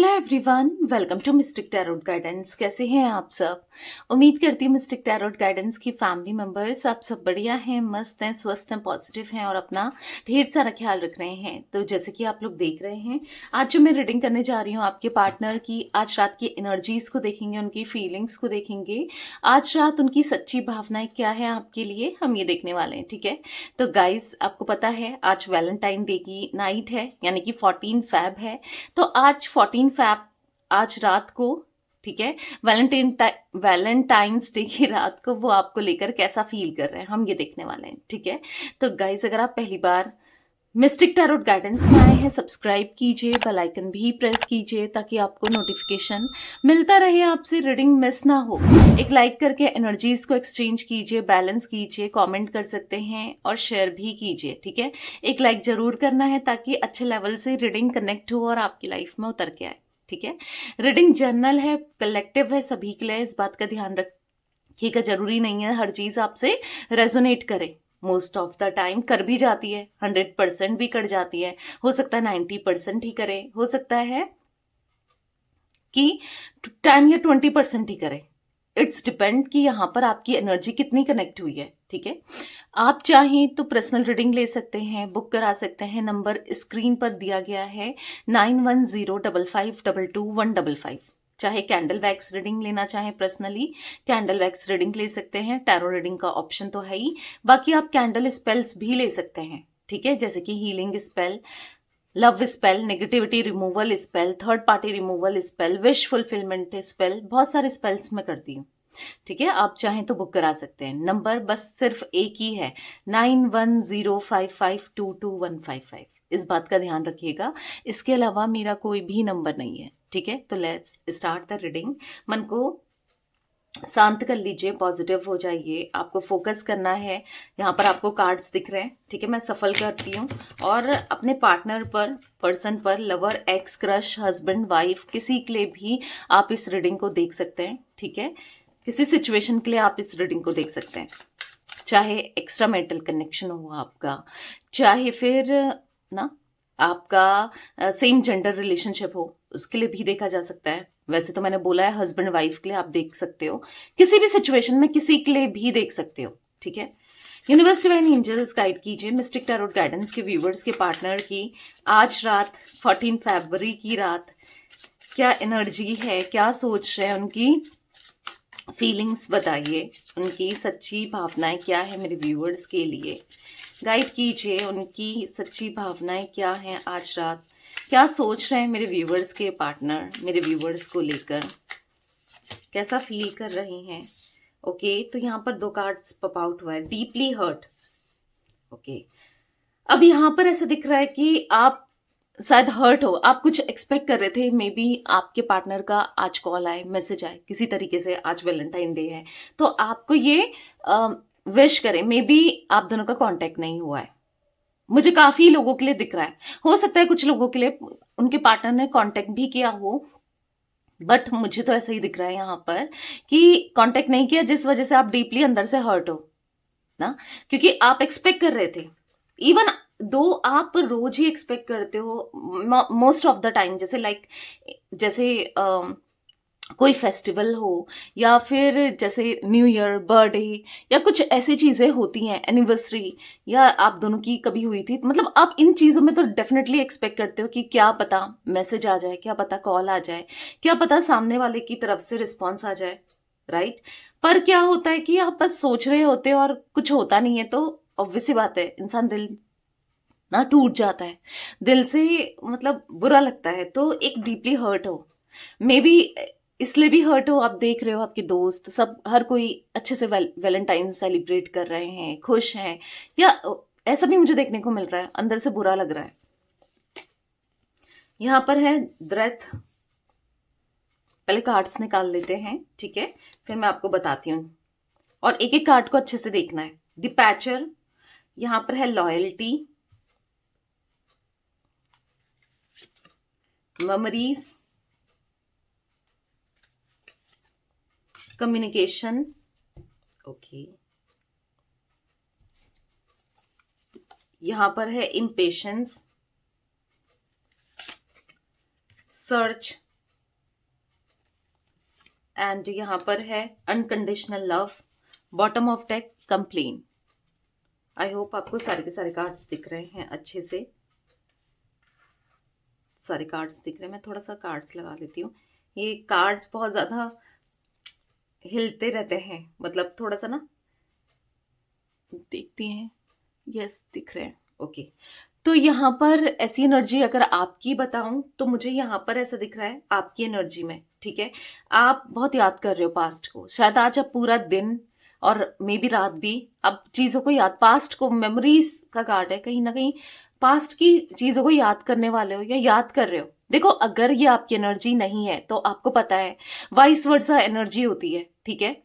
Hello everyone, welcome to Mystic Tarot Guidance. कैसे हैं आप सब? उम्मीद करती हूँ मिस्टिक टैरोट गाइडेंस की फैमिली मेंबर्स आप सब बढ़िया हैं, मस्त हैं, स्वस्थ हैं, पॉजिटिव हैं और अपना ढेर सारा ख्याल रख रहे हैं। तो जैसे कि आप लोग देख रहे हैं, आज जो मैं रीडिंग करने जा रही हूँ आपके पार्टनर की, आज रात की एनर्जीज को देखेंगे, उनकी फीलिंग्स को देखेंगे। आज रात उनकी सच्ची भावनाएं क्या है आपके लिए, हम ये देखने वाले हैं। ठीक है, तो गाइज आपको पता है आज वैलेंटाइन डे की नाइट है, यानी कि 14 फैब है। तो आज 14 फैब, आज रात को, ठीक है, वैलेंटाइंस डे की रात को वो आपको लेकर कैसा फील कर रहे हैं हम ये देखने वाले हैं। ठीक है, तो गाइज अगर आप पहली बार मिस्टिक टैरोट गाइडेंस में आए हैं, सब्सक्राइब कीजिए, बेल आइकन भी प्रेस कीजिए ताकि आपको नोटिफिकेशन मिलता रहे, आपसे रीडिंग मिस ना हो। एक लाइक करके एनर्जीज को एक्सचेंज कीजिए, बैलेंस कीजिए, कमेंट कर सकते हैं और शेयर भी कीजिए। ठीक है, एक लाइक जरूर करना है ताकि अच्छे लेवल से रीडिंग कनेक्ट हो और आपकी लाइफ में उतर के आए। ठीक है, रीडिंग जर्नल है, कलेक्टिव है, सभी के लिए, इस बात का ध्यान रखिएगा। जरूरी नहीं है हर चीज आपसे रेजोनेट करे, मोस्ट ऑफ द टाइम कर भी जाती है, 100% भी कर जाती है, हो सकता है 90% ही करे, हो सकता है कि 10 या 20% ही करे। इट्स डिपेंड कि यहाँ पर आपकी एनर्जी कितनी कनेक्ट हुई है। ठीक है, आप चाहें तो पर्सनल रीडिंग ले सकते हैं, बुक करा सकते हैं। नंबर स्क्रीन पर दिया गया है 9105522155। चाहे कैंडल वैक्स रीडिंग लेना चाहें पर्सनली, कैंडल वैक्स रीडिंग ले सकते हैं। टैरो रीडिंग का ऑप्शन तो है ही, बाकी आप कैंडल स्पेल्स भी ले सकते हैं। ठीक है, जैसे कि healing spell, love spell, negativity removal spell, third party removal spell, wish fulfilment spell, बहुत सारे स्पेल्स मैं करती हूँ। ठीक है, आप चाहें तो बुक करा सकते हैं। नंबर बस सिर्फ एक ही है, 9105522155। इस बात का ध्यान रखिएगा, इसके अलावा मेरा कोई भी नंबर नहीं है। ठीक है, तो लेट्स स्टार्ट द रीडिंग। मन को शांत कर लीजिए, पॉजिटिव हो जाइए, आपको फोकस करना है। यहाँ पर आपको कार्ड्स दिख रहे हैं। ठीक है, मैं सफल करती हूँ और अपने पार्टनर पर, पर्सन पर, lover, x, crush, husband, wife, किसी के लिए भी आप इस रीडिंग को देख सकते हैं। ठीक है, किसी सिचुएशन के लिए आप इस रीडिंग को देख सकते हैं, चाहे एक्स्ट्रा मैरिटल कनेक्शन हो आपका, चाहे फिर ना आपका सेम जेंडर रिलेशनशिप हो, उसके लिए भी देखा जा सकता है। वैसे तो मैंने बोला है हस्बैंड वाइफ के लिए आप देख सकते हो, किसी भी सिचुएशन में किसी के लिए भी देख सकते हो। ठीक है, यूनिवर्स डिवाइन एंजल्स गाइड कीजिए मिस्टिक टैरोट गाइडेंस के व्यूवर्स के पार्टनर की आज रात 14 फरवरी की रात क्या एनर्जी है, क्या सोच रहे हैं, उनकी फीलिंग्स बताइए, उनकी सच्ची भावनाएं क्या है मेरे व्यूअर्स के लिए। गाइड कीजिए, उनकी सच्ची भावनाएं क्या हैं आज रात, क्या सोच रहे हैं मेरे व्यूअर्स के पार्टनर, मेरे व्यूअर्स को लेकर कैसा फील कर रहे हैं। ओके, तो यहाँ पर 2 कार्ड्स पॉप आउट हुआ है, डीपली हर्ट। ओके, अब यहाँ पर ऐसा दिख रहा है कि आप शायद हर्ट हो, आप कुछ एक्सपेक्ट कर रहे थे, मे बी आपके पार्टनर का आज कॉल आए, मैसेज आए किसी तरीके से, आज वैलेंटाइन डे है तो आपको ये विश करें। मे बी आप दोनों का कांटेक्ट नहीं हुआ है, मुझे काफी लोगों के लिए दिख रहा है। हो सकता है कुछ लोगों के लिए उनके पार्टनर ने कांटेक्ट भी किया हो, बट मुझे तो ऐसा ही दिख रहा है यहाँ पर कि कांटेक्ट नहीं किया, जिस वजह से आप डीपली अंदर से हर्ट हो ना, क्योंकि आप एक्सपेक्ट कर रहे थे। इवन दो आप रोज ही एक्सपेक्ट करते हो मोस्ट ऑफ द टाइम, जैसे लाइक जैसे कोई फेस्टिवल हो या फिर जैसे न्यू ईयर, बर्थडे या कुछ ऐसी चीजें होती हैं, एनिवर्सरी, या आप दोनों की कभी हुई थी, मतलब आप इन चीजों में तो डेफिनेटली एक्सपेक्ट करते हो कि क्या पता मैसेज आ जाए, क्या पता कॉल आ जाए, क्या पता सामने वाले की तरफ से रिस्पॉन्स आ जाए, राइट। पर क्या होता है कि आप बस सोच रहे होते हो और कुछ होता नहीं है, तो ऑब्वियस सी बात है इंसान दिल ना टूट जाता है, दिल से मतलब बुरा लगता है, तो एक डीपली हर्ट हो, मे बी इसलिए भी हर्ट हो। आप देख रहे हो आपके दोस्त सब, हर कोई अच्छे से वैलेंटाइन सेलिब्रेट कर रहे हैं, खुश हैं, या ऐसा भी मुझे देखने को मिल रहा है, अंदर से बुरा लग रहा है। यहाँ पर है डेथ, पहले कार्ड्स निकाल लेते हैं, ठीक है, फिर मैं आपको बताती हूँ, और एक एक कार्ड को अच्छे से देखना है। डिपैचर, यहाँ पर है लॉयल्टी, मेमोरीज, कम्युनिकेशन, ओके, यहां पर है इम्पेशंस, सर्च, एंड यहाँ पर है unconditional love, bottom of deck complain. I hope आपको सारे के सारे कार्ड्स दिख रहे हैं अच्छे से, सारे कार्ड्स दिख रहे हैं। मैं थोड़ा सा कार्ड्स लगा लेती हूँ, ये कार्ड्स बहुत ज्यादा हिलते रहते हैं, मतलब थोड़ा सा ना देखते हैं। यस दिख रहे हैं, ओके। तो यहाँ पर ऐसी एनर्जी अगर आपकी बताऊं तो मुझे यहाँ पर ऐसा दिख रहा है आपकी एनर्जी में, ठीक है, आप बहुत याद कर रहे हो पास्ट को। शायद आज आप पूरा दिन और मे बी रात भी अब चीजों को याद, पास्ट को, मेमोरीज का कार्ड है, कहीं ना कहीं पास्ट की चीजों को याद करने वाले हो या याद कर रहे हो। देखो अगर ये आपकी एनर्जी नहीं है तो आपको पता है वाइस वर्सा एनर्जी होती है, ठीक है।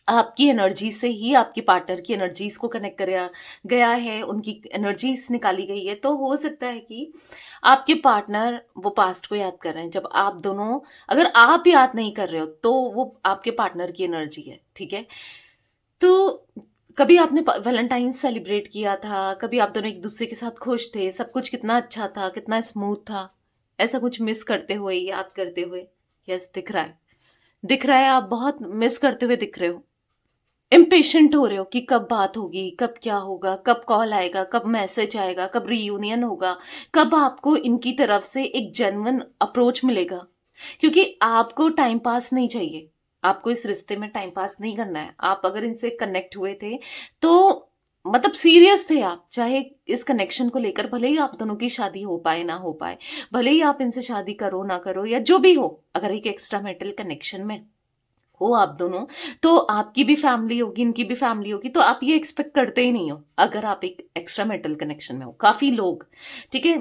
आपकी एनर्जी से ही आपके पार्टनर की एनर्जीज को कनेक्ट कराया गया है, उनकी एनर्जीज निकाली गई है। तो हो सकता है कि आपके पार्टनर वो पास्ट को याद कर रहे हैं। जब आप दोनों, अगर आप याद नहीं कर रहे हो तो वो आपके पार्टनर की एनर्जी है, ठीक है। तो कभी आपने वैलेंटाइन सेलिब्रेट किया था, कभी आप दोनों एक दूसरे के साथ खुश थे, सब कुछ कितना अच्छा था, कितना स्मूथ था, ऐसा कुछ मिस करते हुए, याद करते हुए। यस दिख रहा है, दिख रहा है आप बहुत मिस करते हुए दिख रहे हो। इम्पेशेंट हो रहे हो कि कब बात होगी, कब क्या होगा, कब कॉल आएगा, कब मैसेज आएगा, कब रीयूनियन होगा, कब आपको इनकी तरफ से एक जेन्युइन अप्रोच मिलेगा। क्योंकि आपको टाइम पास नहीं चाहिए, आपको इस रिश्ते में टाइम पास नहीं करना है। आप अगर इनसे कनेक्ट हुए थे तो मतलब सीरियस थे आप, चाहे इस कनेक्शन को लेकर, भले ही आप दोनों की शादी हो पाए ना हो पाए, भले ही आप इनसे शादी करो ना करो या जो भी हो, अगर एक एक्स्ट्रा मैरिटल कनेक्शन में हो आप दोनों, तो आपकी भी फैमिली होगी, इनकी भी फैमिली होगी, तो आप ये एक्सपेक्ट करते ही नहीं हो अगर आप एक एक्स्ट्रा मैरिटल कनेक्शन में हो, काफी लोग, ठीक है।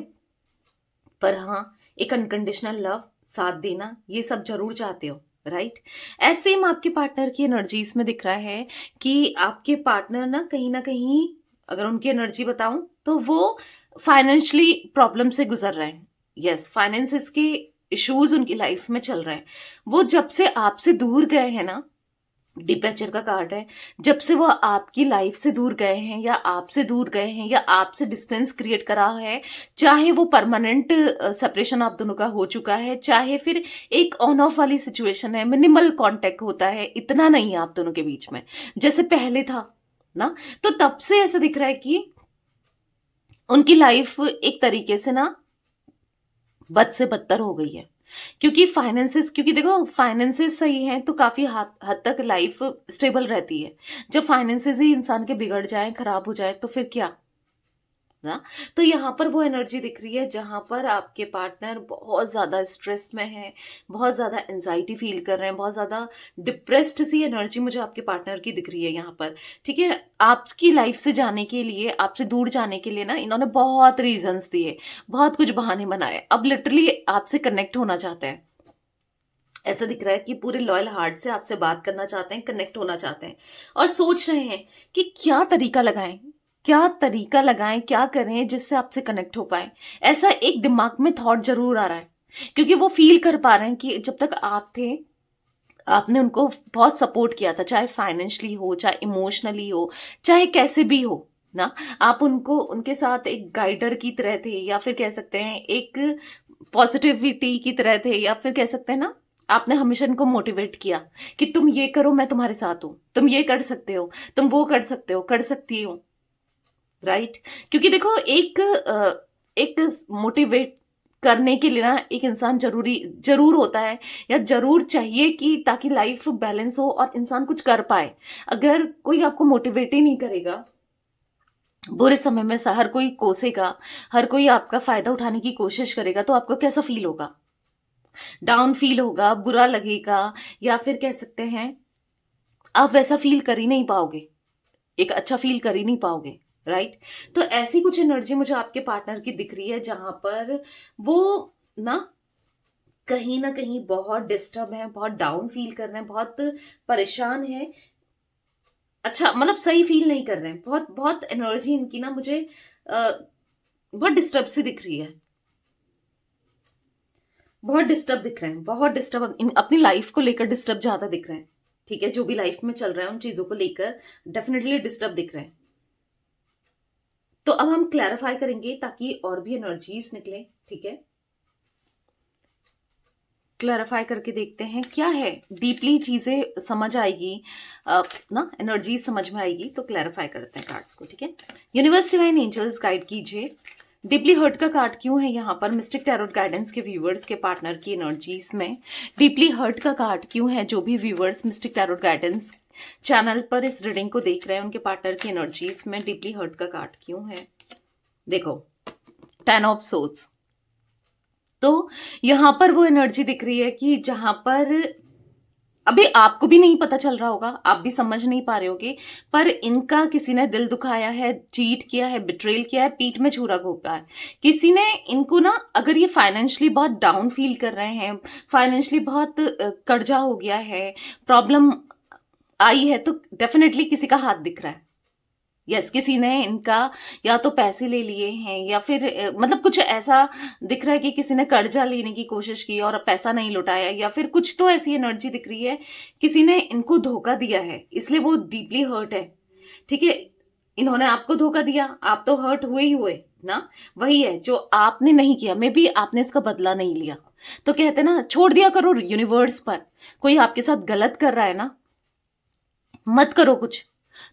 पर हाँ, एक अनकंडीशनल लव, साथ देना, ये सब जरूर चाहते हो, राइट। ऐसे में आपके पार्टनर की एनर्जीज में दिख रहा है कि आपके पार्टनर ना कहीं अगर उनकी एनर्जी बताऊं तो वो फाइनेंशियली प्रॉब्लम से गुजर रहे हैं। यस, फाइनेंसेस के इश्यूज उनकी लाइफ में चल रहे हैं। वो जब से आपसे दूर गए हैं ना, डिपैचर का कार्ड है, जब से वो आपकी लाइफ से दूर गए हैं या आपसे दूर गए हैं या आपसे डिस्टेंस क्रिएट करा है, चाहे वो परमानेंट सेपरेशन आप दोनों का हो चुका है, चाहे फिर एक ऑन ऑफ वाली सिचुएशन है, मिनिमल कांटेक्ट होता है, इतना नहीं है आप दोनों के बीच में जैसे पहले था ना। तो तब से ऐसा दिख रहा है कि उनकी लाइफ एक तरीके से ना बद से बदतर हो गई है। क्योंकि फाइनेंसेस, क्योंकि देखो फाइनेंसेस सही है तो काफी हद तक लाइफ स्टेबल रहती है। जब फाइनेंसेस ही इंसान के बिगड़ जाए, खराब हो जाए, तो फिर क्या ना। तो यहाँ पर वो एनर्जी दिख रही है जहां पर आपके पार्टनर बहुत ज्यादा स्ट्रेस में है, बहुत ज्यादा एंजाइटी फील कर रहे हैं, बहुत ज्यादा डिप्रेस्ड सी एनर्जी मुझे आपके पार्टनर की दिख रही है यहाँ पर, ठीक है। आपकी लाइफ से जाने के लिए, आपसे दूर जाने के लिए ना इन्होंने बहुत रीजंस दिए, बहुत कुछ बहाने बनाए, अब लिटरली आपसे कनेक्ट होना चाहते हैं। ऐसा दिख रहा है कि पूरे लॉयल हार्ट से आपसे बात करना चाहते हैं, कनेक्ट होना चाहते हैं, और सोच रहे हैं कि क्या तरीका लगाएं, क्या तरीका लगाएं, क्या करें जिससे आपसे कनेक्ट हो पाए। ऐसा एक दिमाग में थॉट जरूर आ रहा है, क्योंकि वो फील कर पा रहे हैं कि जब तक आप थे, आपने उनको बहुत सपोर्ट किया था, चाहे फाइनेंशियली हो, चाहे इमोशनली हो, चाहे कैसे भी हो ना। आप उनको, उनके साथ एक गाइडर की तरह थे, या फिर कह सकते हैं एक पॉजिटिविटी की तरह थे, या फिर कह सकते हैं ना, आपने हमेशा इनको मोटिवेट किया कि तुम ये करो, मैं तुम्हारे साथ हूं, तुम ये कर सकते हो, तुम वो कर सकते हो, कर सकती हो, राइट। क्योंकि देखो एक मोटिवेट करने के लिए ना एक इंसान जरूरी जरूर होता है, या जरूर चाहिए कि ताकि लाइफ बैलेंस हो और इंसान कुछ कर पाए। अगर कोई आपको मोटिवेट ही नहीं करेगा, बुरे समय में हर कोई कोसेगा, हर कोई आपका फायदा उठाने की कोशिश करेगा, तो आपको कैसा फील होगा? डाउन फील होगा, बुरा लगेगा, या फिर कह सकते हैं आप वैसा फील कर ही नहीं पाओगे, एक अच्छा फील कर ही नहीं पाओगे, राइट। तो ऐसी कुछ एनर्जी मुझे आपके पार्टनर की दिख रही है जहां पर वो ना ना कहीं बहुत डिस्टर्ब है, बहुत डाउन फील कर रहे हैं, बहुत परेशान है। अच्छा मतलब सही फील नहीं कर रहे हैं, बहुत बहुत एनर्जी इनकी ना मुझे बहुत डिस्टर्ब सी दिख रही है, बहुत डिस्टर्ब दिख रहे हैं, बहुत डिस्टर्ब अपनी लाइफ को लेकर डिस्टर्ब ज्यादा दिख रहे हैं, ठीक है। जो भी लाइफ में चल रहा है उन चीजों को लेकर डेफिनेटली डिस्टर्ब दिख रहे हैं। तो अब हम क्लैरिफाई करेंगे ताकि और भी एनर्जीज निकले, ठीक है। क्लैरिफाई करके देखते हैं क्या है, डीपली चीजें समझ आएगी, ना एनर्जी समझ में आएगी, तो क्लैरिफाई करते हैं कार्ड्स को, ठीक है। यूनिवर्स डिवाइन एंजल्स गाइड कीजिए, डीपली हर्ट का कार्ड क्यों है यहाँ पर मिस्टिक टैरोट गाइडेंस के व्यूवर्स के पार्टनर की एनर्जीज में। डीपली हर्ट का कार्ड क्यों है, जो भी viewers mistake Tarot Guidance channel पर इस रीडिंग को देख रहे हैं उनके पार्टनर की एनर्जीज में डीपली हर्ट का कार्ड क्यों है। देखो 10 ऑफ सोर्ड्स, तो यहां पर वो एनर्जी दिख रही है कि जहां पर अभी आपको भी नहीं पता चल रहा होगा, आप भी समझ नहीं पा रहे होगे, पर इनका किसी ने दिल दुखाया है, चीट किया है, बिट्रेल किया है, पीठ में छुरा घोंपा है किसी ने इनको ना। अगर ये फाइनेंशियली बहुत डाउन फील कर रहे हैं, फाइनेंशियली बहुत कर्जा हो गया है, प्रॉब्लम आई है, तो डेफिनेटली किसी का हाथ दिख रहा है। यस, किसी ने इनका या तो पैसे ले लिए हैं या फिर मतलब कुछ ऐसा दिख रहा है कि किसी ने कर्जा लेने की कोशिश की और पैसा नहीं लौटाया, या फिर कुछ तो ऐसी एनर्जी दिख रही है किसी ने इनको धोखा दिया है, इसलिए वो डीपली हर्ट है, ठीक है। इन्होंने आपको धोखा दिया, आप तो हर्ट हुए ही हुए ना। वही है जो आपने नहीं किया, मे बी आपने इसका बदला नहीं लिया, तो कहते ना छोड़ दिया करो यूनिवर्स पर। कोई आपके साथ गलत कर रहा है ना, मत करो कुछ,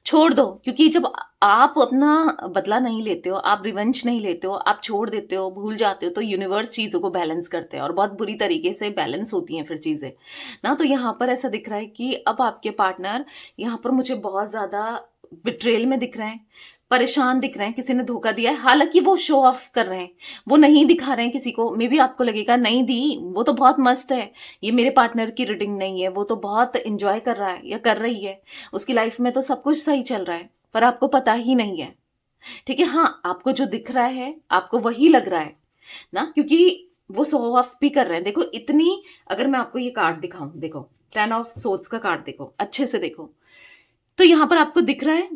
छोड़ दो, क्योंकि जब आप अपना बदला नहीं लेते हो, आप रिवेंज नहीं लेते हो, आप छोड़ देते हो, भूल जाते हो, तो यूनिवर्स चीज़ों को बैलेंस करते हैं और बहुत बुरी तरीके से बैलेंस होती हैं फिर चीज़ें ना। तो यहाँ पर ऐसा दिख रहा है कि अब आपके पार्टनर यहाँ पर मुझे बहुत ज़्यादा बिट्रेल में दिख रहे हैं, परेशान दिख रहे हैं, किसी ने धोखा दिया है। हालांकि वो शो ऑफ कर रहे हैं, वो नहीं दिखा रहे हैं किसी को। मे बी आपको लगेगा नहीं दी, वो तो बहुत मस्त है, ये मेरे पार्टनर की रीडिंग नहीं है, वो तो बहुत इंजॉय कर रहा है या कर रही है, उसकी लाइफ में तो सब कुछ सही चल रहा है, पर आपको पता ही नहीं है, ठीक है। हाँ, आपको जो दिख रहा है आपको वही लग रहा है ना, क्योंकि वो शो ऑफ भी कर रहे हैं। देखो इतनी, अगर मैं आपको ये कार्ड दिखाऊं, देखो 10 ऑफ सोर्ड्स का कार्ड देखो, अच्छे से देखो, तो यहां पर आपको दिख रहा है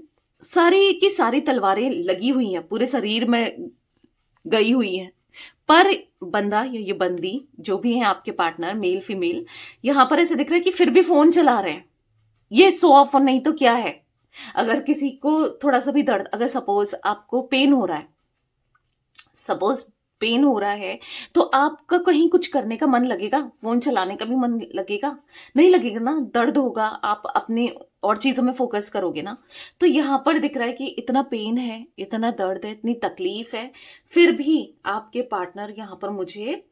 सारी की सारी तलवारें लगी हुई हैं, पूरे शरीर में गई हुई हैं, पर बंदा या ये बंदी जो भी है आपके पार्टनर, मेल फीमेल, यहां पर ऐसे दिख रहा है कि फिर भी फोन चला रहे हैं। ये शो ऑफ और नहीं तो क्या है। अगर किसी को थोड़ा सा भी दर्द, अगर सपोज आपको पेन हो रहा है, सपोज पेन हो रहा है, तो आपका कहीं कुछ करने का मन लगेगा, फोन चलाने का भी मन लगेगा, नहीं लगेगा ना, दर्द होगा, आप अपने और चीजों में फोकस करोगे ना। तो यहां पर दिख रहा है कि इतना पेन है, इतना दर्द है, इतनी तकलीफ है, फिर भी आपके पार्टनर यहां पर मुझे,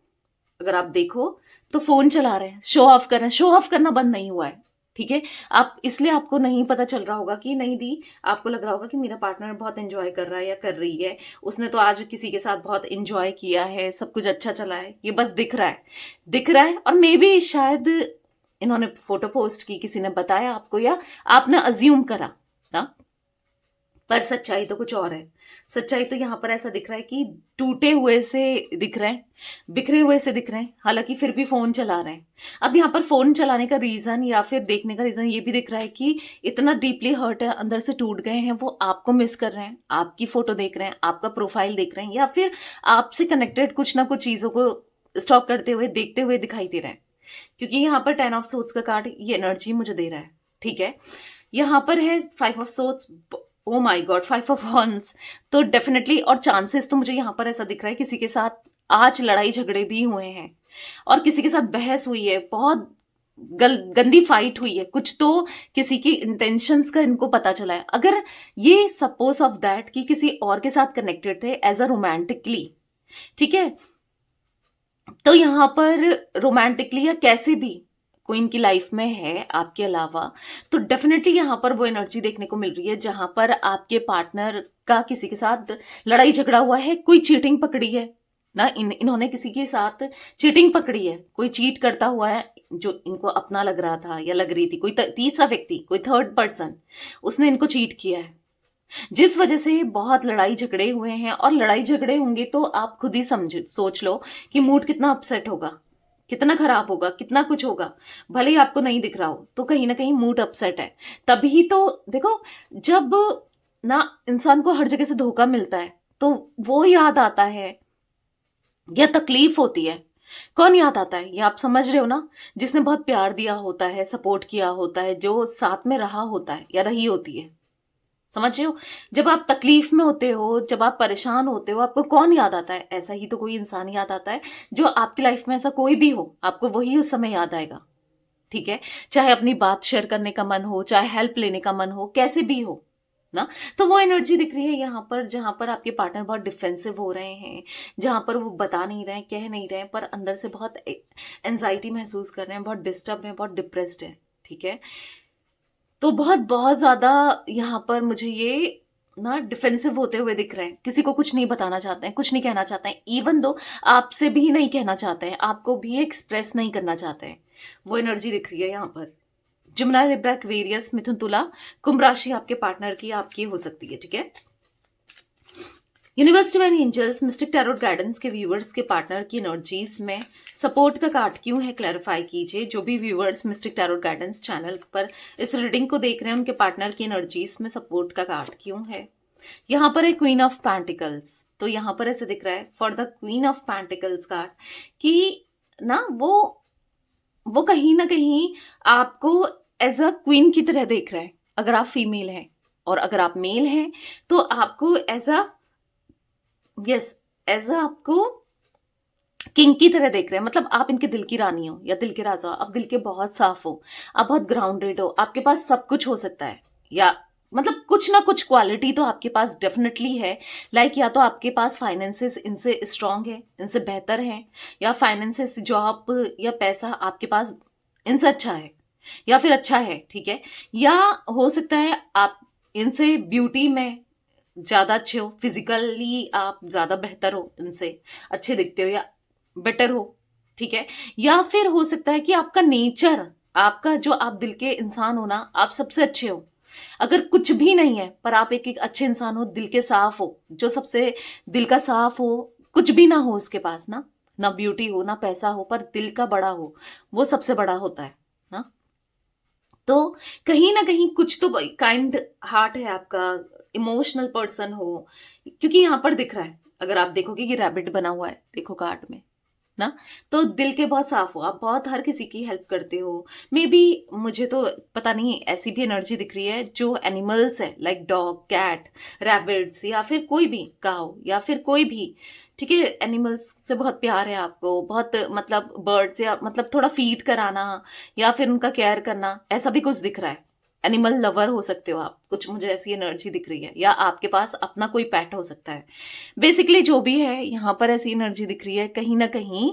अगर आप देखो तो फोन चला रहे हैं, शो ऑफ कर रहे हैं, शो ऑफ करना बंद नहीं हुआ है, ठीक है। आप इसलिए आपको नहीं पता चल रहा होगा कि नहीं दी, आपको लग रहा होगा कि मेरा पार्टनर बहुत एंजॉय कर रहा है या कर रही है, उसने तो आज किसी के साथ बहुत एंजॉय किया है, सब कुछ अच्छा चला है, ये बस दिख रहा है, दिख रहा है। और मे बी शायद इन्होंने फोटो पोस्ट की, किसी ने बताया आपको, या आपने अज्यूम करा ना, पर सच्चाई तो कुछ और है। सच्चाई तो यहाँ पर ऐसा दिख रहा है कि टूटे हुए से दिख रहे हैं, बिखरे हुए से दिख रहे हैं, हालांकि फिर भी फोन चला रहे हैं। अब यहाँ पर फोन चलाने का रीजन या फिर देखने का रीजन ये भी दिख रहा है कि इतना डीपली हर्ट है, अंदर से टूट गए हैं, वो आपको मिस कर रहे हैं, आपकी फोटो देख रहे हैं, आपका प्रोफाइल देख रहे हैं, या फिर आपसे कनेक्टेड कुछ ना कुछ चीजों को स्टॉक करते हुए, देखते हुए दिखाई दे रहे हैं। क्योंकि यहाँ पर 10 ऑफ सोर्ड्स का कार्ड ये एनर्जी मुझे दे रहा है, ठीक है। यहाँ पर है 5 of swords, oh my God, 5 of wands, तो डेफिनेटली, और चांसेस तो मुझे यहाँ पर ऐसा दिख रहा है किसी के साथ आज लड़ाई झगड़े भी हुए हैं, और किसी के साथ बहस हुई है, बहुत गंदी फाइट हुई है, कुछ तो किसी की इंटेंशंस का इनको पता चला है। अगर ये सपोज ऑफ दैट कि किसी और के साथ कनेक्टेड थे एज अ रोमांटिकली, ठीक है, तो यहां पर रोमांटिकली या कैसे भी कोई इनकी लाइफ में है आपके अलावा, तो डेफिनेटली यहां पर वो एनर्जी देखने को मिल रही है जहां पर आपके पार्टनर का किसी के साथ लड़ाई झगड़ा हुआ है, कोई चीटिंग पकड़ी है ना, इन्होंने किसी के साथ चीटिंग पकड़ी है, कोई चीट करता हुआ है जो इनको अपना लग रहा था या लग रही थी, कोई तीसरा व्यक्ति, कोई थर्ड पर्सन, उसने इनको चीट किया है, जिस वजह से बहुत लड़ाई झगड़े हुए हैं। और लड़ाई झगड़े होंगे तो आप खुद ही समझ सोच लो कि मूड कितना अपसेट होगा, कितना खराब होगा, कितना कुछ होगा। भले ही आपको नहीं दिख रहा हो, तो कहीं ना कहीं मूड अपसेट है। तभी तो देखो, जब ना इंसान को हर जगह से धोखा मिलता है तो वो याद आता है या तकलीफ होती है, कौन याद आता है, ये आप समझ रहे हो ना, जिसने बहुत प्यार दिया होता है, सपोर्ट किया होता है, जो साथ में रहा होता है या रही होती है। समझ रहे हो? जब आप तकलीफ में होते हो, जब आप परेशान होते हो, आपको कौन याद आता है? ऐसा ही तो कोई इंसान याद आता है, जो आपकी लाइफ में ऐसा कोई भी हो, आपको वही उस समय याद आएगा, ठीक है? चाहे अपनी बात शेयर करने का मन हो, चाहे हेल्प लेने का मन हो, कैसे भी हो, ना? तो वो एनर्जी दिख रही है यहाँ पर, जहाँ पर आपके पार्टनर बहुत डिफेंसिव हो रहे हैं, जहाँ पर वो बता नहीं रहे हैं, कह नहीं रहे हैं, पर अंदर से बहुत एंजाइटी महसूस कर रहे हैं, बहुत डिस्टर्ब हैं, बहुत डिप्रेस्ड हैं, ठीक है? तो बहुत बहुत ज़्यादा यहाँ पर मुझे ये ना डिफेंसिव होते हुए दिख रहे हैं, किसी को कुछ नहीं बताना चाहते हैं, कुछ नहीं कहना चाहते हैं, इवन दो आपसे भी नहीं कहना चाहते हैं, आपको भी एक्सप्रेस नहीं करना चाहते हैं। वो एनर्जी दिख रही है यहाँ पर। जिमिनी, लिब्रा, एक्वेरियस, मिथुन, तुला, कुंभ राशि आपके पार्टनर की आपकी हो सकती है, ठीक है? Universe divine angels, Mystic Tarot Guidance के व्यूअर्स के पार्टनर की एनर्जीज में सपोर्ट का कार्ड क्यों है, क्लैरिफाई कीजिए। जो भी viewers Mystic Tarot Guidance channel पर इस रीडिंग को देख रहे हैं, उनके पार्टनर की एनर्जीज में सपोर्ट का कार्ड क्यों है। यहाँ पर है क्वीन ऑफ पैंटिकल्स, तो यहाँ पर ऐसे दिख रहा है for the queen of pentacles card कि ना वो कहीं ना कहीं आपको एज अ क्वीन की तरह देख रहे हैं, अगर आप फीमेल हैं, और अगर आप मेल हैं तो आपको एज अ आपको किंग की तरह देख रहे हैं। मतलब आप इनके दिल की रानी हो या दिल के राजा हो, आप दिल के बहुत साफ हो, आप बहुत ग्राउंडेड हो, आपके पास सब कुछ हो सकता है, या मतलब कुछ ना कुछ क्वालिटी तो आपके पास डेफिनेटली है। लाइक या तो आपके पास फाइनेंसेस इनसे स्ट्रांग है, इनसे बेहतर है, या फाइनेंसेस, जॉब या पैसा आपके पास इनसे अच्छा है, या फिर अच्छा है, ठीक है? या हो सकता है आप इनसे ब्यूटी में ज्यादा अच्छे हो, फिजिकली आप ज्यादा बेहतर हो, इनसे अच्छे दिखते हो या बेटर हो, ठीक है? या फिर हो सकता है कि आपका नेचर, आपका जो आप दिल के इंसान हो ना, आप सबसे अच्छे हो। अगर कुछ भी नहीं है पर आप एक अच्छे इंसान हो, दिल के साफ हो, जो सबसे दिल का साफ हो, कुछ भी ना हो उसके पास ना, ना ब्यूटी हो ना पैसा हो, पर दिल का बड़ा हो, वो सबसे बड़ा होता है ना। तो कहीं ना कहीं कुछ तो काइंड हार्ट है आपका, इमोशनल पर्सन हो, क्योंकि यहाँ पर दिख रहा है, अगर आप देखोगे कि रैबिट बना हुआ है, देखो कार्ड में ना, तो दिल के बहुत साफ हो, आप बहुत हर किसी की हेल्प करते हो। मे बी, मुझे तो पता नहीं, ऐसी भी एनर्जी दिख रही है जो एनिमल्स है, लाइक डॉग, कैट, रैबिट्स, या फिर कोई भी काऊ, या फिर कोई भी, ठीक है? एनिमल्स से बहुत प्यार है आपको, बहुत मतलब बर्ड्स, या मतलब थोड़ा फीड कराना या फिर उनका केयर करना, ऐसा भी कुछ दिख रहा है। एनिमल लवर हो सकते हो आप, कुछ मुझे ऐसी एनर्जी दिख रही है, या आपके पास अपना कोई पेट हो सकता है। बेसिकली जो भी है यहाँ पर ऐसी एनर्जी दिख रही है, कहीं ना कहीं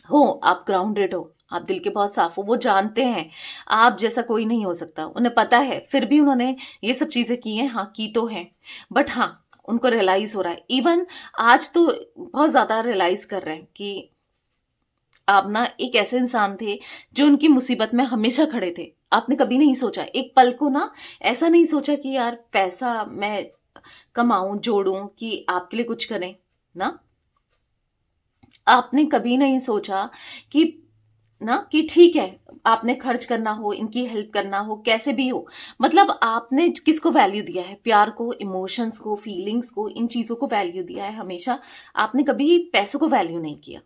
हो आप ग्राउंडेड हो, आप दिल के बहुत साफ हो, वो जानते हैं आप जैसा कोई नहीं हो सकता, उन्हें पता है, फिर भी उन्होंने ये सब चीजें की हैं, हाँ की तो है, बट हाँ उनको रियलाइज हो रहा है, इवन आज तो बहुत ज्यादा रियलाइज कर रहे हैं कि आप ना एक ऐसे इंसान थे जो उनकी मुसीबत में हमेशा खड़े थे। आपने कभी नहीं सोचा एक पल को ना, ऐसा नहीं सोचा कि यार पैसा मैं कमाऊं, जोड़ूं कि आपके लिए कुछ करें ना। आपने कभी नहीं सोचा कि ना कि ठीक है, आपने खर्च करना हो, इनकी हेल्प करना हो, कैसे भी हो, मतलब आपने किसको वैल्यू दिया है? प्यार को, इमोशंस को, फीलिंग्स को, इन चीजों को वैल्यू दिया है हमेशा। आपने कभी पैसों को वैल्यू नहीं किया,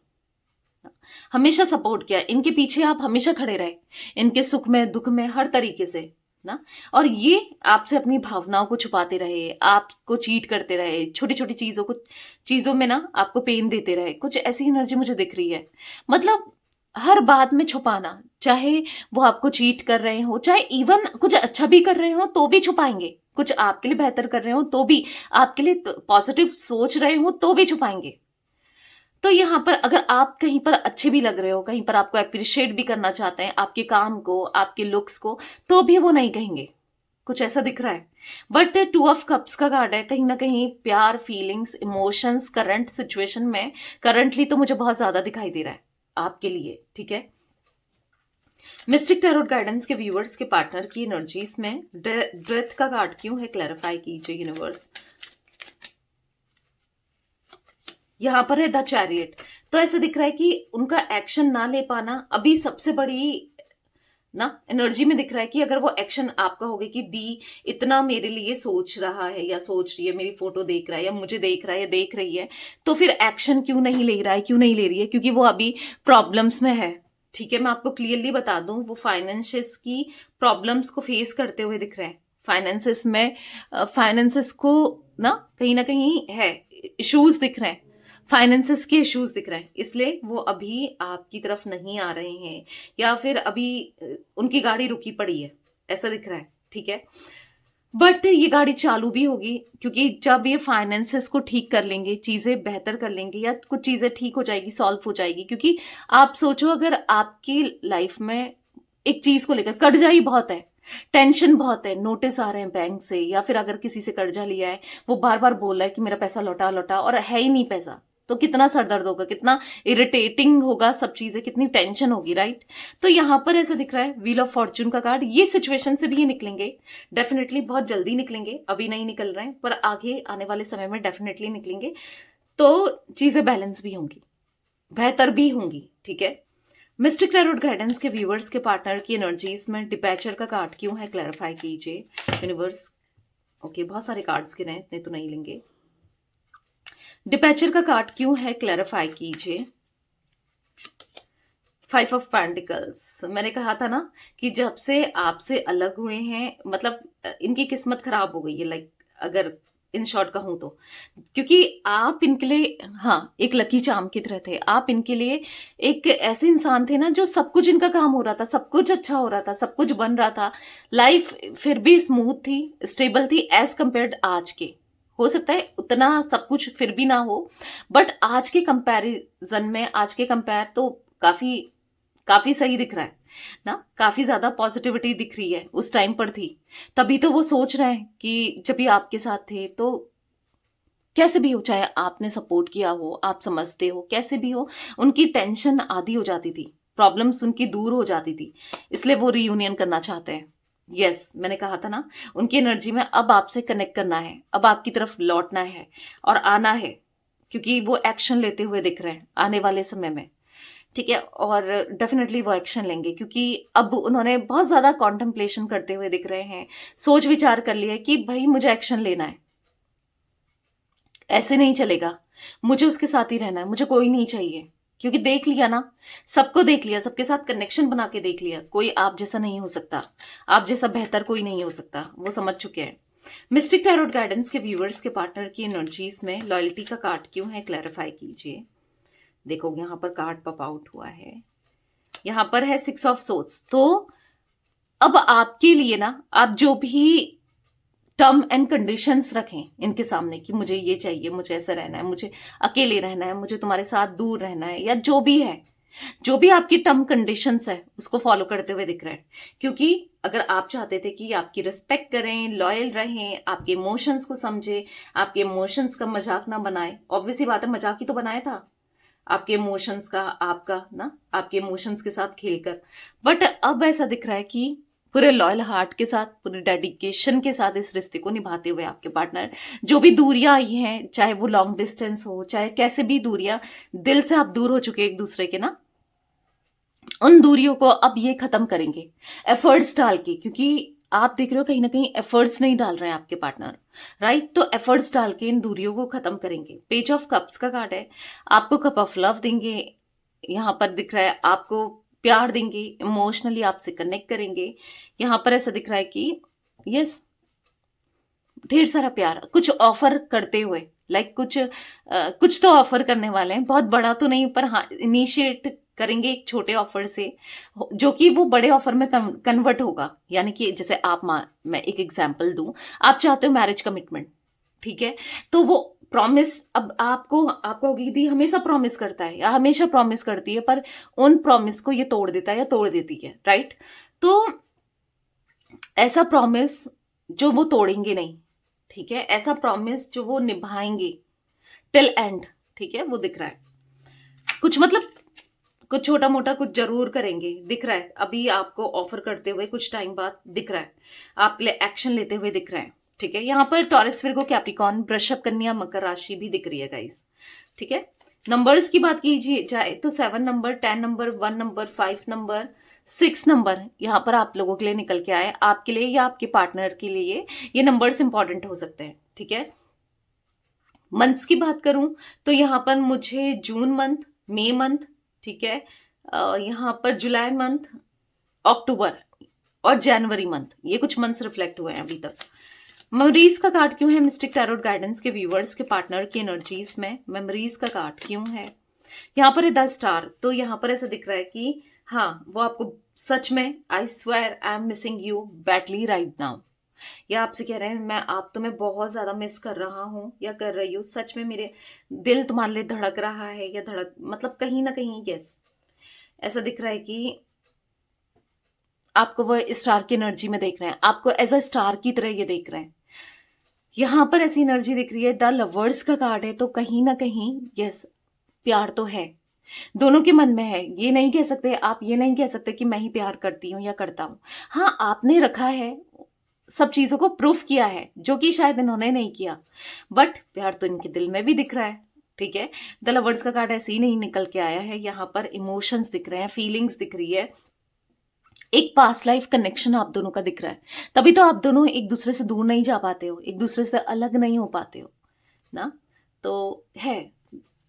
हमेशा सपोर्ट किया, इनके पीछे आप हमेशा खड़े रहे, इनके सुख में दुख में हर तरीके से ना। और ये आपसे अपनी भावनाओं को छुपाते रहे, आपको चीट करते रहे, छोटी छोटी चीजों में ना आपको पेन देते रहे, कुछ ऐसी एनर्जी मुझे दिख रही है। मतलब हर बात में छुपाना, चाहे वो आपको चीट कर रहे हो, चाहे इवन कुछ अच्छा भी कर रहे हो तो भी छुपाएंगे, कुछ आपके लिए बेहतर कर रहे हो तो भी, आपके लिए पॉजिटिव सोच रहे हो तो भी छुपाएंगे। तो यहाँ पर अगर आप कहीं पर अच्छे भी लग रहे हो, कहीं पर आपको अप्रिशिएट भी करना चाहते हैं, आपके काम को, आपके लुक्स को, तो भी वो नहीं कहेंगे, कुछ ऐसा दिख रहा है। बट 2 ऑफ कप्स का कार्ड है, कहीं ना कहीं प्यार, फीलिंग्स, इमोशंस करंट सिचुएशन में, करंटली तो मुझे बहुत ज्यादा दिखाई दे रहा है आपके लिए, ठीक है? मिस्टिक टैरोट गाइडेंस के व्यूअर्स के पार्टनर की एनर्जीज में डेथ का कार्ड क्यों है, क्लैरिफाई कीजिए यूनिवर्स। यहाँ पर है द चैरियट, तो ऐसे दिख रहा है कि उनका एक्शन ना ले पाना अभी सबसे बड़ी ना एनर्जी में दिख रहा है कि अगर वो एक्शन आपका होगा कि दी इतना मेरे लिए सोच रहा है या सोच रही है, मेरी फोटो देख रहा है या मुझे देख रहा है या देख रही है, तो फिर एक्शन क्यों नहीं ले रहा है, क्यों नहीं ले रही है? क्योंकि वो अभी प्रॉब्लम्स में है, ठीक है? मैं आपको क्लियरली बता दूं, वो फाइनेंशियस की प्रॉब्लम्स को फेस करते हुए दिख रहे हैं, फाइनेंसेस में फाइनेंसेस को ना कहीं है, इश्यूज दिख रहे हैं, फाइनेंसेस के इश्यूज दिख रहे हैं, इसलिए वो अभी आपकी तरफ नहीं आ रहे हैं, या फिर अभी उनकी गाड़ी रुकी पड़ी है, ऐसा दिख रहा है, ठीक है। बट ये गाड़ी चालू भी होगी, क्योंकि जब ये फाइनेंसेस को ठीक कर लेंगे, चीजें बेहतर कर लेंगे, या कुछ चीजें ठीक हो जाएगी, सॉल्व हो जाएगी। क्योंकि आप सोचो, अगर आपकी लाइफ में एक चीज को लेकर कर्जा ही बहुत है, टेंशन बहुत है, नोटिस आ रहे हैं बैंक से, या फिर अगर किसी से कर्जा लिया है, वो बार बार बोल रहा है कि मेरा पैसा लौटा लौटा, और है ही नहीं पैसा, तो कितना सरदर्द होगा, कितना इरिटेटिंग होगा, सब चीजें, कितनी टेंशन होगी, राइट। तो यहां पर ऐसा दिख रहा है व्हील ऑफ फॉर्च्यून का कार्ड, ये सिचुएशन से भी ये निकलेंगे, डेफिनेटली बहुत जल्दी निकलेंगे, अभी नहीं निकल रहे हैं, पर आगे आने वाले समय में डेफिनेटली निकलेंगे, तो चीजें बैलेंस भी होंगी, बेहतर भी होंगी, ठीक है। मिस्टिक टैरोट गाइडेंस के व्यूअर्स के पार्टनर की एनर्जीज में डिपैचर का कार्ड क्यों है, क्लैरिफाई कीजिए यूनिवर्स। ओके, बहुत सारे कार्ड्स गिने, इतने तो नहीं लेंगे। डिपैचर का कार्ड क्यों है, क्लैरिफाई कीजिए। 5 ऑफ पेंटिकल्स, मैंने कहा था ना कि जब से आपसे अलग हुए हैं, मतलब इनकी किस्मत खराब हो गई है, लाइक अगर इन शॉर्ट कहूं तो, क्योंकि आप इनके लिए, हाँ, एक लकी चार्म की तरह थे आप इनके लिए। एक ऐसे इंसान थे ना, जो सब कुछ इनका काम हो रहा था, सब कुछ अच्छा हो रहा था, सब कुछ बन रहा था, लाइफ फिर भी स्मूथ थी, स्टेबल थी, एज कंपेयर्ड आज के। हो सकता है उतना सब कुछ फिर भी ना हो, बट आज के कंपैरिजन में, आज के कंपेयर तो काफी काफी सही दिख रहा है ना, काफी ज्यादा पॉजिटिविटी दिख रही है, उस टाइम पर थी, तभी तो वो सोच रहे हैं कि जब भी आपके साथ थे, तो कैसे भी हो, चाहे आपने सपोर्ट किया हो, आप समझते हो, कैसे भी हो, उनकी टेंशन आधी हो जाती थी, प्रॉब्लम्स उनकी दूर हो जाती थी, इसलिए वो रीयूनियन करना चाहते हैं। यस, मैंने कहा था ना, उनकी एनर्जी में अब आपसे कनेक्ट करना है, अब आपकी तरफ लौटना है और आना है, क्योंकि वो एक्शन लेते हुए दिख रहे हैं आने वाले समय में, ठीक है। और डेफिनेटली वो एक्शन लेंगे, क्योंकि अब उन्होंने बहुत ज्यादा कॉन्टेम्पलेशन करते हुए दिख रहे हैं, सोच विचार कर लिया कि भाई मुझे एक्शन लेना है, ऐसे नहीं चलेगा, मुझे उसके साथ ही रहना है, मुझे कोई नहीं चाहिए, क्योंकि देख लिया ना, सबको देख लिया, सबके साथ कनेक्शन बना के देख लिया, कोई आप जैसा नहीं हो सकता, आप जैसा बेहतर कोई नहीं हो सकता, वो समझ चुके हैं। मिस्टिक टैरोट गाइडेंस के व्यूअर्स के पार्टनर की एनर्जीज में लॉयल्टी का कार्ड क्यों है, क्लैरिफाई कीजिए। देखो, यहां पर कार्ड पॉप आउट हुआ है, यहां पर है 6 ऑफ सोर्ड्स। तो अब आपके लिए ना, आप जो भी टर्म एंड कंडीशंस रखें इनके सामने कि मुझे ये चाहिए, मुझे ऐसा रहना है, मुझे अकेले रहना है, मुझे तुम्हारे साथ दूर रहना है, या जो भी है, जो भी आपकी टर्म कंडीशंस है, उसको फॉलो करते हुए दिख रहे हैं। क्योंकि अगर आप चाहते थे कि आपकी रिस्पेक्ट करें, लॉयल रहें, आपके इमोशंस को समझे, आपके इमोशंस का मजाक ना बनाए, ऑब्वियसली बात है, मजाक ही तो बनाया था आपके इमोशंस का, आपका ना, आपके इमोशंस के साथ खेलकर। बट अब ऐसा दिख रहा है कि पूरे लॉयल हार्ट के साथ, पूरे डेडिकेशन के साथ इस रिश्ते को निभाते हुए आपके पार्टनर, जो भी दूरियां आई हैं, चाहे वो लॉन्ग डिस्टेंस हो, चाहे कैसे भी दूरियां, दिल से आप दूर हो चुके एक दूसरे के ना, उन दूरियों को अब ये खत्म करेंगे एफर्ट्स डाल के। क्योंकि आप देख रहे हो कहीं ना कहीं एफर्ट्स नहीं डाल रहे हैं आपके पार्टनर, राइट। तो एफर्ट्स डाल के इन दूरियों को खत्म करेंगे। पेज ऑफ कप्स का कार्ड है, आपको कप ऑफ लव देंगे, यहाँ पर दिख रहा है आपको प्यार देंगे, इमोशनली आपसे कनेक्ट करेंगे। यहाँ पर ऐसा दिख रहा है कि यस, ढेर सारा प्यार, कुछ ऑफर करते हुए, लाइक कुछ तो ऑफर करने वाले हैं, बहुत बड़ा तो नहीं, पर हाँ, इनिशिएट करेंगे एक छोटे ऑफर से, जो कि वो बड़े ऑफर में कन्वर्ट होगा। यानी कि जैसे आप, मैं एक एग्जांपल दूं, आप चाहते हो मैरिज कमिटमेंट, ठीक है, तो वो प्रॉमिस, अब आपको होगी, दी हमेशा प्रॉमिस करता है या हमेशा प्रॉमिस करती है, पर उन प्रॉमिस को ये तोड़ देता है या तोड़ देती है, राइट। तो ऐसा प्रॉमिस जो वो तोड़ेंगे नहीं, ठीक है, ऐसा प्रॉमिस जो वो निभाएंगे टिल एंड, ठीक है, वो दिख रहा है। कुछ मतलब कुछ छोटा मोटा कुछ जरूर करेंगे, दिख रहा है अभी आपको ऑफर करते हुए, कुछ टाइम बाद दिख रहा है आप एक्शन लेते हुए दिख रहे हैं, ठीक है। यहाँ पर टॉरस, विर्गो, कैप्रिकॉर्न, वृषभ, कन्या, मकर राशि भी दिख रही है गाइस, ठीक है। नंबर्स की बात कीजिए जाए तो 7 number, 10 number, 1 number, 5 number, 6 number यहाँ पर आप लोगों के लिए निकल के आए, आपके लिए या आपके पार्टनर के लिए ये नंबर्स इंपॉर्टेंट हो सकते हैं, ठीक है। मंथ्स की बात करूं तो यहाँ पर मुझे जून मंथ, मई मंथ, ठीक है, यहाँ पर जुलाई मंथ, अक्टूबर, और जनवरी मंथ, ये कुछ मंथ्स रिफ्लेक्ट हुए हैं अभी तक। मेमोरीज का कार्ड क्यों है मिस्टिक टैरोट गाइडेंस के व्यूवर्स के पार्टनर की एनर्जीज में? मेमोरीज का कार्ड क्यों है? यहाँ पर है 10 स्टार। तो यहाँ पर ऐसा दिख रहा है कि हाँ, वो आपको सच में, I swear I am missing you badly right now, या आपसे कह रहे हैं मैं आप तुम्हें बहुत ज्यादा मिस कर रहा हूँ या कर रही हूँ, सच में मेरे दिल तुम्हारे लिए धड़क रहा है, या धड़क मतलब कहीं ना कहीं यस, ऐसा दिख रहा है कि आपको वो स्टार की एनर्जी में देख रहे हैं, आपको एज अ स्टार की तरह ये देख रहे हैं। यहां पर ऐसी एनर्जी दिख रही है, द लवर्स का कार्ड है, तो कहीं ना कहीं यस, प्यार तो है, दोनों के मन में है। ये नहीं कह सकते, आप ये नहीं कह सकते कि मैं ही प्यार करती हूँ या करता हूँ। हाँ, आपने रखा है, सब चीजों को प्रूफ किया है, जो कि शायद इन्होंने नहीं किया, बट प्यार तो इनके दिल में भी दिख रहा है। ठीक है, द लवर्स का कार्ड ऐसे ही नहीं निकल के आया है, यहाँ पर इमोशंस दिख रहे हैं, फीलिंग्स दिख रही है, एक पास्ट लाइफ कनेक्शन आप दोनों का दिख रहा है। तभी तो आप दोनों एक दूसरे से दूर नहीं जा पाते हो, एक दूसरे से अलग नहीं हो पाते हो ना। तो है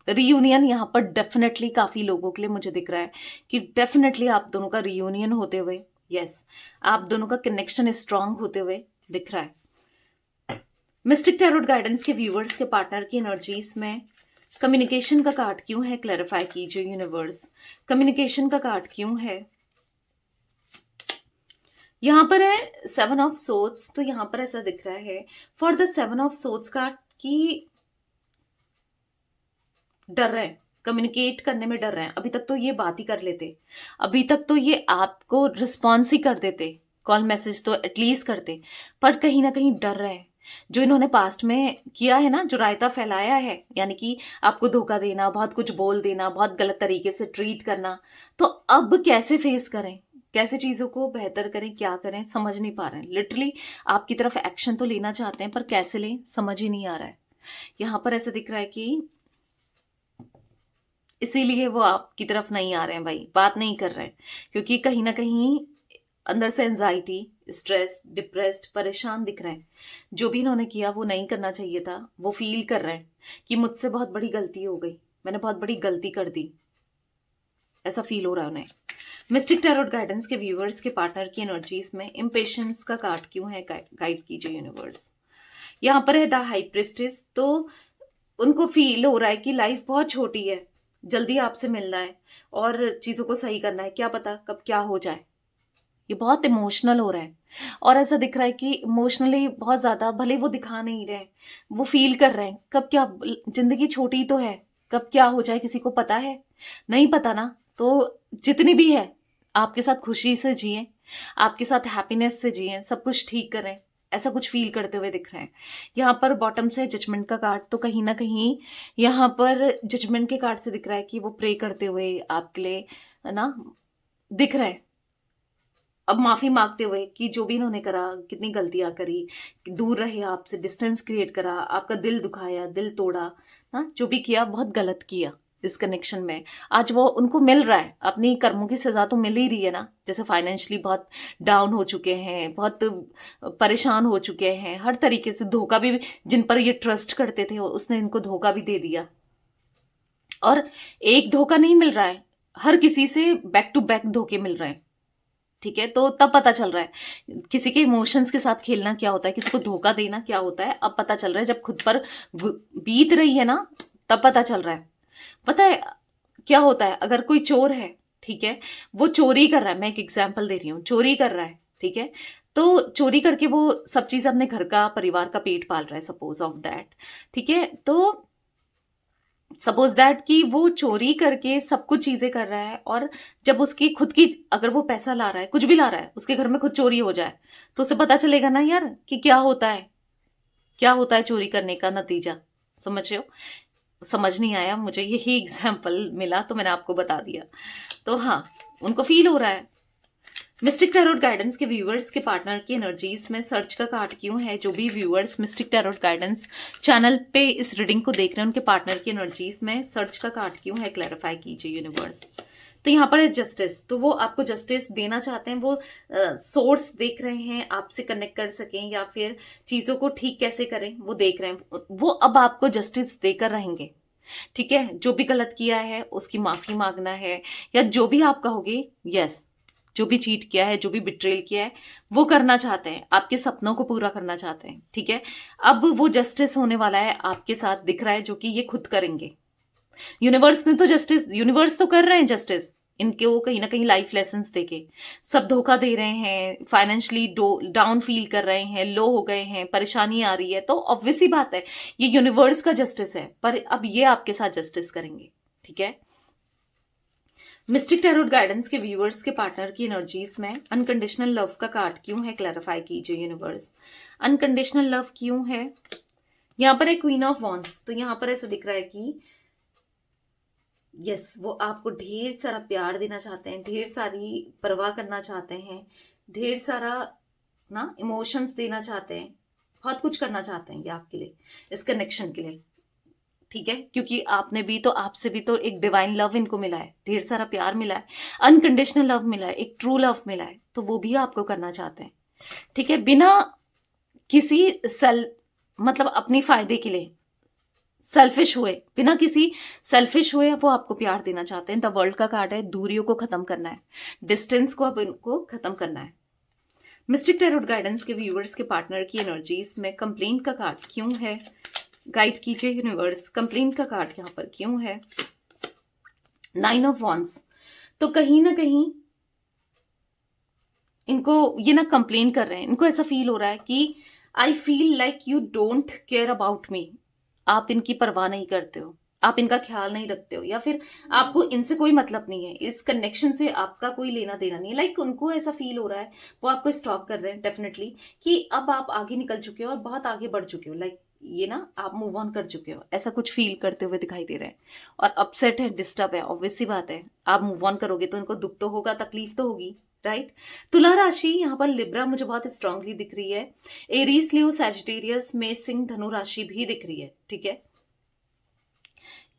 रीयूनियन यहाँ पर डेफिनेटली काफी लोगों के लिए मुझे दिख रहा है कि डेफिनेटली आप दोनों का रीयूनियन होते हुए, यस, आप दोनों का कनेक्शन स्ट्रांग होते हुए दिख रहा है। मिस्टिक टैरोट गाइडेंस के व्यूवर्स के पार्टनर की एनर्जीज में कम्युनिकेशन का कार्ड क्यों है? क्लैरिफाई कीजिए यूनिवर्स, कम्युनिकेशन का कार्ड क्यों है? यहाँ पर है 7 ऑफ सोर्ड्स। तो यहाँ पर ऐसा दिख रहा है for the 7 of swords card कि डर रहे हैं, कम्युनिकेट करने में डर रहे हैं। अभी तक तो ये बात ही कर लेते, अभी तक तो ये आपको रिस्पॉन्स ही कर देते, कॉल मैसेज तो एटलीस्ट करते, पर कहीं ना कहीं डर रहे हैं। जो इन्होंने पास्ट में किया है ना, जो रायता फैलाया है, यानी कि आपको धोखा देना, बहुत कुछ बोल देना, बहुत गलत तरीके से ट्रीट करना, तो अब कैसे फेस करें, कैसे चीजों को बेहतर करें, क्या करें, समझ नहीं पा रहे हैं। लिटरली आपकी तरफ एक्शन तो लेना चाहते हैं, पर कैसे लें समझ ही नहीं आ रहा है। यहां पर ऐसा दिख रहा है कि इसीलिए वो आपकी तरफ नहीं आ रहे हैं भाई, बात नहीं कर रहे हैं, क्योंकि कहीं ना कहीं अंदर से एंजाइटी, स्ट्रेस, डिप्रेस्ड, परेशान दिख रहे हैं। जो भी इन्होंने किया वो नहीं करना चाहिए था, वो फील कर रहे हैं कि मुझसे बहुत बड़ी गलती हो गई, मैंने बहुत बड़ी गलती कर दी, ऐसा फील हो रहा है उन्हें। मिस्टिक टैरोट गाइडेंस के व्यूअर्स के पार्टनर की एनर्जीज में इम्पेशंस का कार्ड क्यों है? गाइड कीजिए यूनिवर्स। यहाँ पर है द हाई प्रिस्टेस। तो उनको फील हो रहा है कि लाइफ बहुत छोटी है, जल्दी आपसे मिलना है और चीजों को सही करना है, क्या पता कब क्या हो जाए। ये बहुत इमोशनल हो रहा है, और ऐसा दिख रहा है कि इमोशनली बहुत ज्यादा, भले वो दिखा नहीं रहे, वो फील कर रहे हैं कब क्या, जिंदगी छोटी तो है, कब क्या हो जाए किसी को पता है? नहीं पता ना। तो जितनी भी है आपके साथ खुशी से जिए, आपके साथ हैप्पीनेस से जिए, सब कुछ ठीक करें, ऐसा कुछ फील करते हुए दिख रहे हैं। यहाँ पर बॉटम से जजमेंट का कार्ड, तो कहीं ना कहीं यहाँ पर जजमेंट के कार्ड से दिख रहा है कि वो प्रे करते हुए आपके लिए, है ना, दिख रहे हैं, अब माफी मांगते हुए कि जो भी इन्होंने करा, कितनी गलतियां करी, दूर रहे आपसे, डिस्टेंस क्रिएट करा, आपका दिल दुखाया, दिल तोड़ा ना, जो भी किया बहुत गलत किया इस कनेक्शन में। आज वो उनको मिल रहा है, अपनी कर्मों की सजा तो मिल ही रही है ना। जैसे फाइनेंशियली बहुत डाउन हो चुके हैं, बहुत परेशान हो चुके हैं, हर तरीके से धोखा भी, जिन पर ये ट्रस्ट करते थे उसने इनको धोखा भी दे दिया, और एक धोखा नहीं मिल रहा है, हर किसी से बैक टू बैक धोखे मिल रहे हैं। ठीक है, तो तब पता चल रहा है किसी के इमोशंस के साथ खेलना क्या होता है, किसी को धोखा देना क्या होता है। अब पता चल रहा है, जब खुद पर बीत रही है ना, तब पता चल रहा है। पता है क्या होता है, अगर कोई चोर है, ठीक है, वो चोरी कर रहा है, मैं एक एग्जाम्पल दे रही हूँ, चोरी कर रहा है, ठीक है, तो चोरी करके वो सब चीज अपने घर का, परिवार का पेट पाल रहा है, सपोज ऑफ दैट, ठीक है, तो सपोज दैट कि वो चोरी करके सब कुछ चीजें कर रहा है, और जब उसकी खुद की, अगर वो पैसा ला रहा है, कुछ भी ला रहा है, उसके घर में खुद चोरी हो जाए, तो उसे पता चलेगा ना यार कि क्या होता है, क्या होता है चोरी करने का नतीजा। समझ रहे हो? समझ नहीं आया, मुझे यही एग्जाम्पल मिला तो मैंने आपको बता दिया। तो हाँ, उनको फील हो रहा है। मिस्टिक टैरोट गाइडेंस के व्यूअर्स के पार्टनर की एनर्जीज में सर्च का कार्ड क्यों है? जो भी viewers Mystic Tarot Guidance channel पे इस रीडिंग को देख रहे हैं, उनके पार्टनर की एनर्जीज में सर्च का कार्ड क्यों है? क्लैरिफाई कीजिए यूनिवर्स। तो यहाँ पर है जस्टिस। तो वो आपको जस्टिस देना चाहते हैं, वो सोर्स देख रहे हैं, आपसे कनेक्ट कर सकें या फिर चीजों को ठीक कैसे करें वो देख रहे हैं। वो अब आपको जस्टिस देकर रहेंगे, ठीक है। जो भी गलत किया है उसकी माफी मांगना है, या जो भी आप कहोगे, यस, जो भी चीट किया है, जो भी बिट्रेल किया है, वो करना चाहते हैं, आपके सपनों को पूरा करना चाहते हैं, ठीक है। अब वो जस्टिस होने वाला है आपके साथ, दिख रहा है, जो कि ये खुद करेंगे। यूनिवर्स ने तो जस्टिस, यूनिवर्स तो कर रहे हैं जस्टिस, इनके वो कहीं ना कहीं लाइफ लेसन्स देके सब धोखा दे रहे हैं, फाइनेंशियली डाउन फील कर रहे हैं, लो हो गए हैं, परेशानी आ रही है, तो ऑब्वियस सी बात है ये यूनिवर्स का जस्टिस है, पर अब ये आपके साथ जस्टिस करेंगे, ठीक है। मिस्टिक टैरोट गाइडेंस के व्यूअर्स के पार्टनर की एनर्जीज में अनकंडीशनल लव का कार्ड क्यों है, क्लैरिफाई कीजिए यूनिवर्स। अनकंडीशनल लव क्यों है। यहाँ पर है क्वीन ऑफ वॉन्ड्स, तो यहाँ पर ऐसा दिख रहा है कि यस वो आपको ढेर सारा प्यार देना चाहते हैं, ढेर सारी परवाह करना चाहते हैं, ढेर सारा ना इमोशंस देना चाहते हैं, बहुत कुछ करना चाहते हैं ये आपके लिए, इस कनेक्शन के लिए, ठीक है। क्योंकि आपने भी तो, आपसे भी तो एक डिवाइन लव इनको मिला है, ढेर सारा प्यार मिला है, अनकंडीशनल लव मिला है, एक ट्रू लव मिला है, तो वो भी आपको करना चाहते हैं, ठीक है। बिना किसी मतलब अपनी फायदे के लिए सेल्फिश हुए, बिना किसी सेल्फिश हुए वो आपको प्यार देना चाहते हैं। द वर्ल्ड का कार्ड है, दूरियों को खत्म करना है, डिस्टेंस को अब इनको खत्म करना है। मिस्टिक टैरोट गाइडेंस के व्यूअर्स के पार्टनर की एनर्जीज में कंप्लेंट का कार्ड क्यों है, गाइड कीजिए यूनिवर्स। कंप्लेंट का कार्ड यहाँ पर क्यों है। 9 ऑफ वॉन्ड्स, तो कहीं ना कहीं इनको ये ना कंप्लेन कर रहे हैं, इनको ऐसा फील हो रहा है कि I feel like you don't care about me, आप इनकी परवाह नहीं करते हो, आप इनका ख्याल नहीं रखते हो, या फिर आपको इनसे कोई मतलब नहीं है, इस कनेक्शन से आपका कोई लेना देना नहीं है। लाइक उनको ऐसा फील हो रहा है, वो आपको स्टॉप कर रहे हैं डेफिनेटली, कि अब आप आगे निकल चुके हो और बहुत आगे बढ़ चुके हो, लाइक ये ना आप मूव ऑन कर चुके हो, ऐसा कुछ फील करते हुए दिखाई दे रहे हैं। और अपसेट है, डिस्टर्ब है, ऑब्वियस सी बात है, आप मूव ऑन करोगे तो इनको दुख तो होगा, तकलीफ तो होगी, राइट। तुला राशि यहाँ पर लिब्रा मुझे बहुत स्ट्रांगली दिख रही है, एरीज, लियो, सैजिटेरियस में सिंह, धनु राशि भी दिख रही है, ठीक है।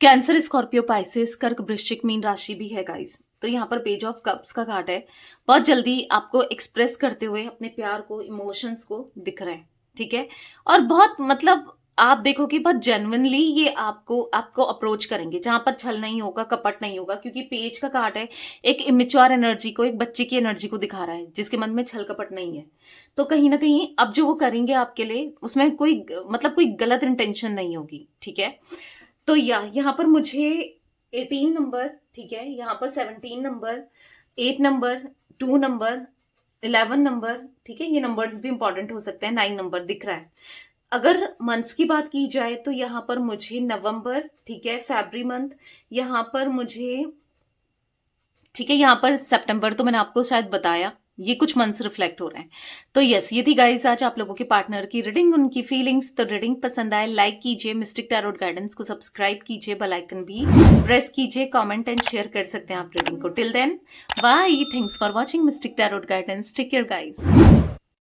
कैंसर, स्कॉर्पियो, पाइसेस, कर्क, वृश्चिक, मीन राशि भी है गाइस। तो यहाँ पर पेज ऑफ कप्स का कार्ड है, बहुत जल्दी आपको एक्सप्रेस करते हुए अपने प्यार को, इमोशंस को दिख रहे हैं, ठीक है। और बहुत मतलब आप देखो कि बहुत जेन्युइनली ये आपको अप्रोच करेंगे, जहां पर छल नहीं होगा, कपट नहीं होगा, क्योंकि पेज का कार्ड है, एक इमेच्योर एनर्जी को, एक बच्चे की एनर्जी को दिखा रहा है, जिसके मन में छल कपट नहीं है। तो कहीं ना कहीं अब जो वो करेंगे आपके लिए, उसमें कोई मतलब कोई गलत इंटेंशन नहीं होगी, ठीक है। तो यहाँ पर मुझे 18 नंबर, ठीक है, यहाँ पर 17 नंबर, 8 नंबर, 2 नंबर, 11 नंबर, ठीक है, ये नंबर्स भी इंपॉर्टेंट हो सकते हैं, 9 नंबर दिख रहा है। अगर मंथ्स की बात की जाए तो यहाँ पर मुझे नवंबर, ठीक है, फरवरी मंथ, यहाँ पर मुझे, ठीक है, यहाँ पर सितंबर, तो मैंने आपको शायद बताया, ये कुछ मंथ्स रिफ्लेक्ट हो रहे हैं। तो यस, ये थी गाइस आज आप लोगों के पार्टनर की रीडिंग, उनकी फीलिंग्स। तो रीडिंग पसंद आए लाइक कीजिए, मिस्टिक टैरोट गाइडेंस को सब्सक्राइब कीजिए, बेल आइकन भी प्रेस कीजिए, कमेंट एंड शेयर कर सकते हैं आप रीडिंग को। Till then bye, thanks for watching Mystic Tarot Guidance, take care guys.